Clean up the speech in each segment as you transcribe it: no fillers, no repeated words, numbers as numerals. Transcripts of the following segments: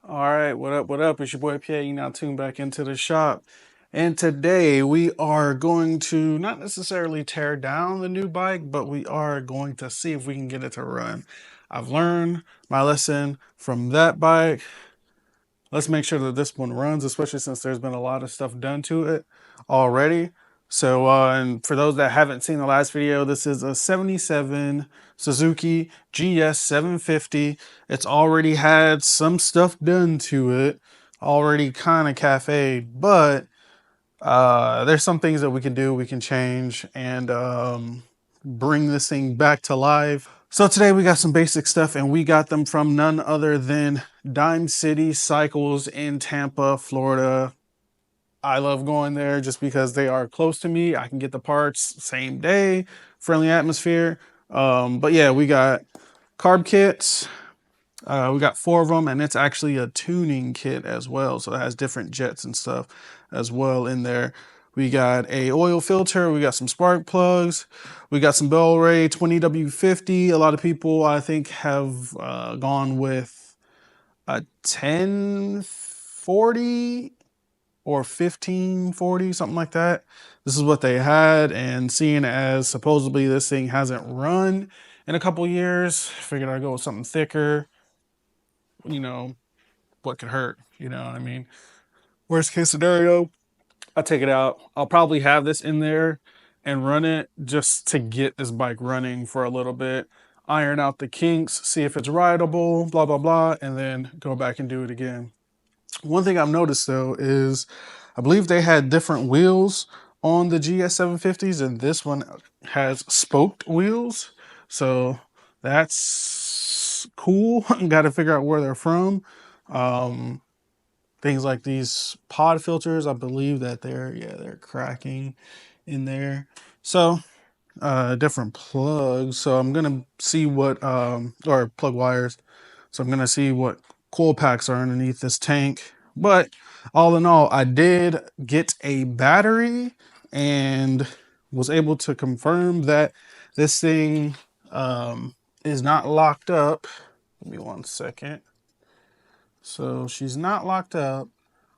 All right, what up? What up? It's your boy Pierre. You now tuned back into the shop. And today we are going to not necessarily tear down the new bike, but we are going to see if we can get it to run. I've learned my lesson from that bike. Let's make sure that this one runs, especially since there's been a lot of stuff done to it already. So, and for those that haven't seen the last video, this is a 77 Suzuki GS750. It's already had some stuff done to it, already kind of cafe, but there's some things that we can do, we can change, and bring this thing back to life. So today we got some basic stuff, and we got them from none other than Dime City Cycles in Tampa, Florida. I love going there just because they are close to me. I can get the parts same day, friendly atmosphere. But yeah, we got carb kits. We got 4 of them, and it's actually a tuning kit as well. So it has different jets and stuff as well in there. We got a oil filter. We got some spark plugs. We got some Bellray 20W50. A lot of people, I think, have gone with a 1040 or 1540, something like that. This is what they had, and seeing as supposedly this thing hasn't run in a couple years, figured I'd go with something thicker. You know, what could hurt? You know what I mean? Worst case scenario, I take it out. I'll probably have this in there and run it just to get this bike running for a little bit, iron out the kinks, see if it's rideable, blah, blah, blah, and then go back and do it again. One thing I've noticed though is I believe they had different wheels on the GS750s, and this one has spoked wheels. So that's cool. Got to figure out where they're from. Things like these pod filters, I believe that they're cracking in there. So different plugs. So I'm gonna see what or plug wires. So I'm gonna see what coil packs are underneath this tank. But all in all, I did get a battery and was able to confirm that this thing is not locked up. Give me 1 second. So she's not locked up.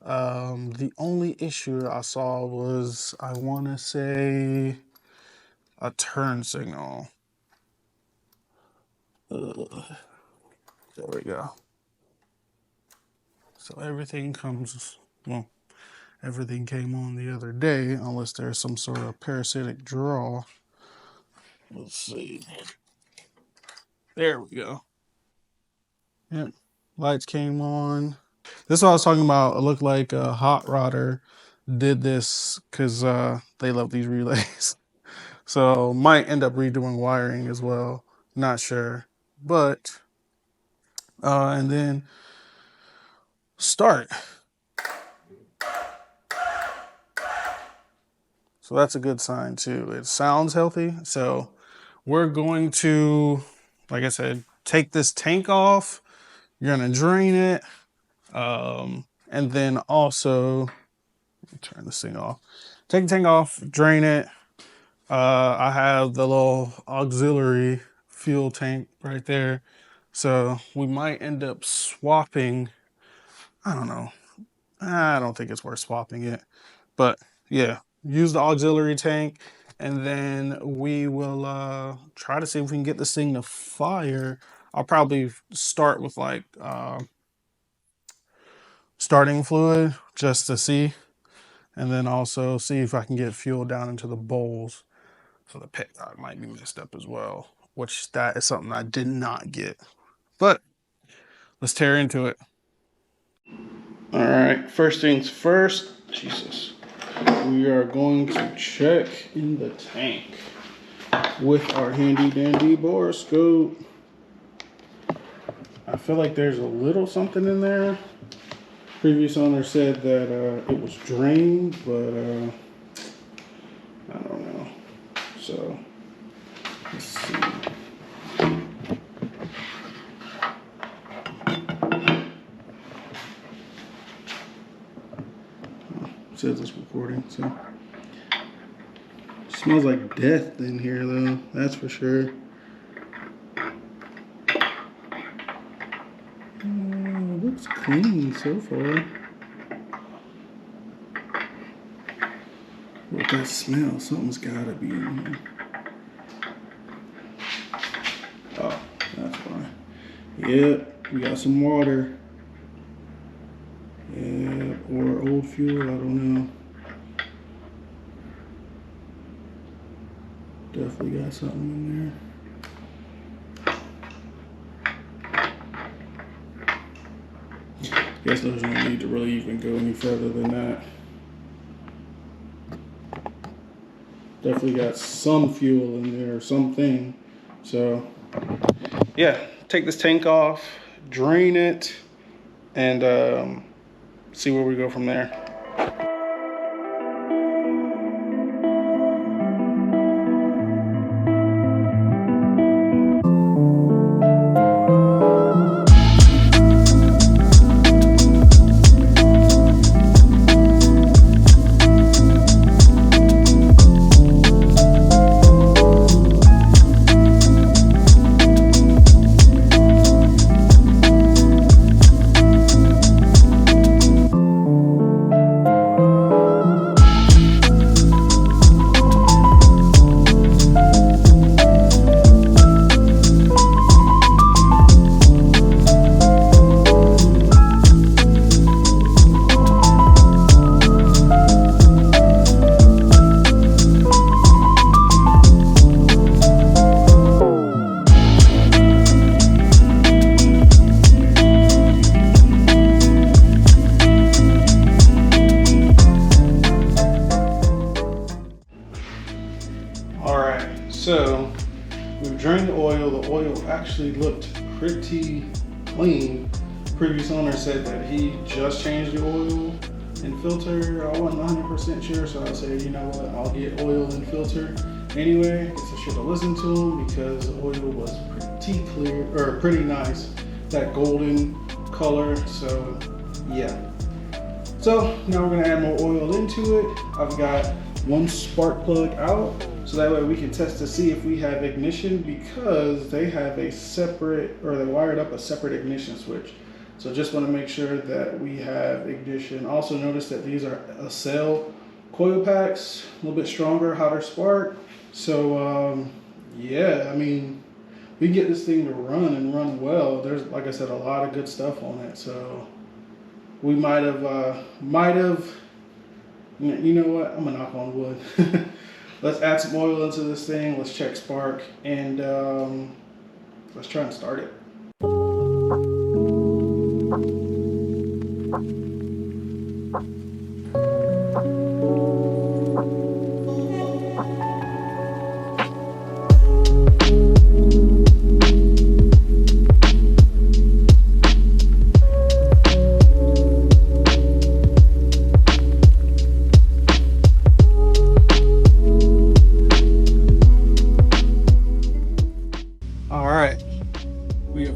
The only issue I saw was, I want to say, a turn signal. There we go. So everything comes, well, everything came on the other day, unless there's some sort of parasitic draw. Let's see. There we go. Yep. Lights came on. This is what I was talking about. It looked like a hot rodder did this because they love these relays. So might end up redoing wiring as well. Not sure. But and then start. So that's a good sign too. It sounds healthy. So we're going to, like I said, take this tank off. You're gonna drain it. And then also turn this thing off. Take the tank off, drain it. I have the little auxiliary fuel tank right there. So we might end up swapping. I don't know. I don't think it's worth swapping it. But yeah, use the auxiliary tank, and then we will try to see if we can get this thing to fire. I'll probably start with like starting fluid just to see, and then also see if I can get fuel down into the bowls. So the pit might be messed up as well, which that is something I did not get. But let's tear into it. All right, first things first, Jesus. We are going to check in the tank with our handy dandy borescope. I feel like there's a little something in there. Previous owner said that it was drained, but I don't know. So let's see. It says it's recording, so it smells like death in here though, that's for sure. looks clean so far. What that smell? Something's gotta be in here. Oh, that's fine. Yep, we got some water. Yeah, or old fuel, I don't know. Definitely got something in there. Guess there's no need to really even go any further than that. Definitely got some fuel in there or something. So yeah, take this tank off, drain it, and see where we go from there. So we've drained the oil. The oil actually looked pretty clean. Previous owner said that he just changed the oil and filter. I wasn't 100% sure, so I said, you know what, I'll get oil and filter anyway. I guess I should have listened to him because the oil was pretty clear, or pretty nice, that golden color. So yeah. So now we're gonna add more oil into it. I've got one spark plug out, so that way we can test to see if we have ignition, because they have a separate, or they wired up a separate ignition switch. So just want to make sure that we have ignition. Also notice that these are cell coil packs, a little bit stronger, hotter spark. So yeah, I mean, we can get this thing to run and run well. There's, like I said, a lot of good stuff on it. So we might have, you know what, I'm gonna knock on wood. Let's add some oil into this thing. Let's check spark, and let's try and start it.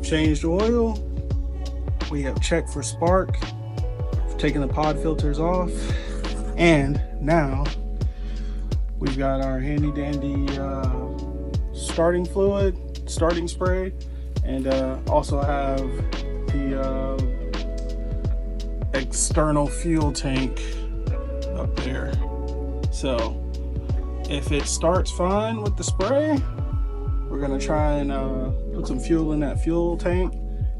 Changed oil, we have checked for spark, taken the pod filters off, and now we've got our handy dandy starting fluid, starting spray, and also have the external fuel tank up there. So if it starts fine with the spray, we're gonna try and put some fuel in that fuel tank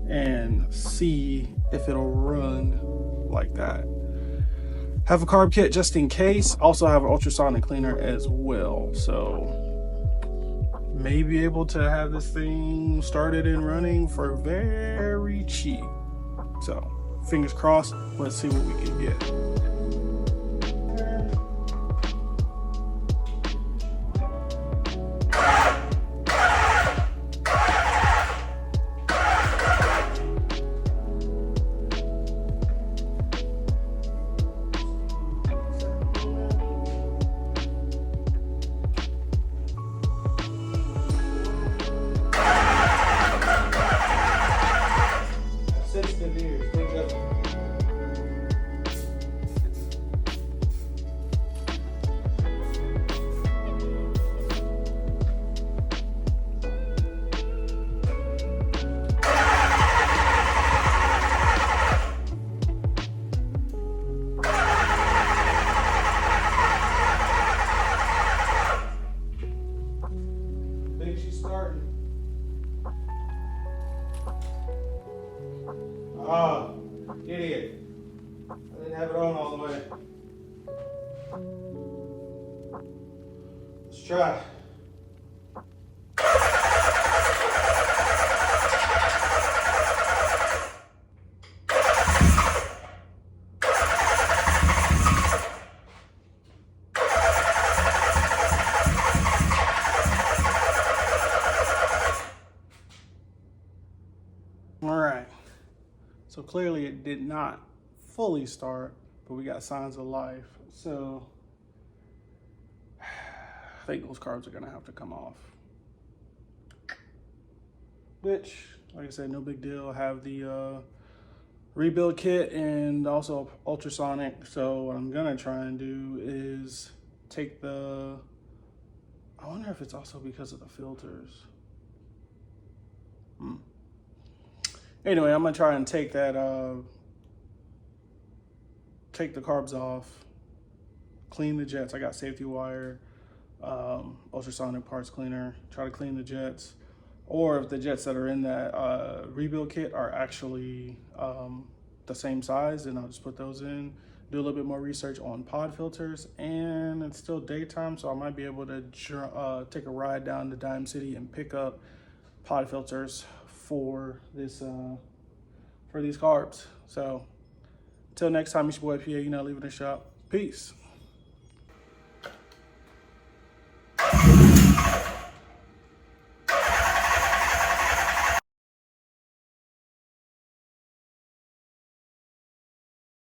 and see if it'll run like that. Have a carb kit just in case. Also have an ultrasonic cleaner as well. So may be able to have this thing started and running for very cheap. So fingers crossed, let's see what we can get. Idiot. I didn't have it on all the way. Let's try. All right. So clearly it did not fully start, but we got signs of life. So I think those carbs are gonna have to come off. Which, like I said, no big deal. I have the rebuild kit and also ultrasonic. So what I'm gonna try and do is take the, I wonder if it's also because of the filters. Anyway, I'm gonna try and take that, take the carbs off, clean the jets. I got safety wire, ultrasonic parts cleaner, try to clean the jets. Or if the jets that are in that rebuild kit are actually the same size, then I'll just put those in. Do a little bit more research on pod filters, and it's still daytime, so I might be able to take a ride down to Dime City and pick up pod filters for this for these carbs. So until next time, it's your boy PA, leaving the shop. Peace.